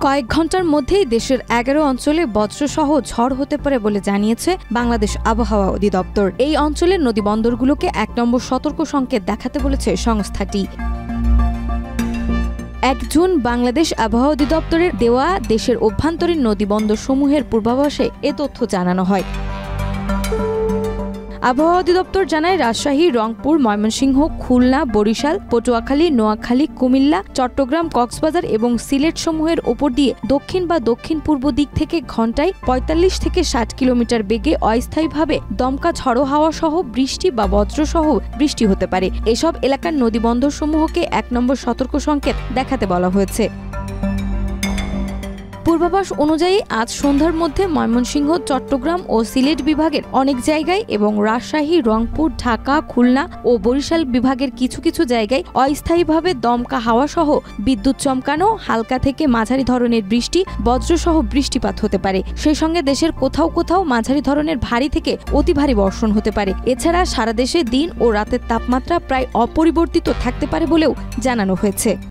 কয়েক ঘন্টার মধ্যেই দেশের ১১ অঞ্চলে বজ্রসহ ঝড় হতে পারে বলে জানিয়েছে বাংলাদেশ আবহাওয়া অধিদপ্তর। এই অঞ্চলের নদীবন্দরগুলোকে ১ নম্বর সতর্ক সংকেত দেখাতে বলেছে সংস্থাটি। ১ জুন বাংলাদেশ আবহাওয়া অধিদপ্তরের দেওয়া দেশের অভ্যন্তরীণ নদীবন্দরসমূহের পূর্বাভাসে এ তথ্য জানানো হয়। আবহাওয়া অধিদপ্তর জানায়, রাজশাহী, রংপুর, ময়মনসিংহ, খুলনা, বরিশাল, পটুয়াখালী, নোয়াখালী, কুমিল্লা, চট্টগ্রাম, কক্সবাজার এবং সিলেট সমূহের ওপর দিয়ে দক্ষিণ বা দক্ষিণ পূর্ব দিক থেকে ঘণ্টায় ৪৫ থেকে ৬০ কিলোমিটার বেগে অস্থায়ীভাবে দমকা ঝড়ো হাওয়া সহ বৃষ্টি বা বজ্রসহ বৃষ্টি হতে পারে। এসব এলাকার নদীবন্দরসমূহকে ১ নম্বর সতর্ক সংকেত দেখাতে বলা হয়েছে। পূর্বাভাস অনুযায়ী আজ সন্ধ্যার মধ্যে ময়মনসিংহ, চট্টগ্রাম ও সিলেট বিভাগের অনেক জায়গায় এবং রাজশাহী, রংপুর, ঢাকা, খুলনা ও বরিশাল বিভাগের কিছু কিছু জায়গায় অস্থায়ীভাবে দমকা হাওয়া সহ বিদ্যুৎ চমকানো, হালকা থেকে মাঝারি ধরনের বৃষ্টি, বজ্রসহ বৃষ্টিপাত হতে পারে। সেই সঙ্গে দেশের কোথাও কোথাও মাঝারি ধরনের ভারী থেকে অতি ভারী বর্ষণ হতে পারে। এছাড়া সারা দেশে দিন ও রাতের তাপমাত্রা প্রায় অপরিবর্তিত থাকতে পারে বলেও জানানো হয়েছে।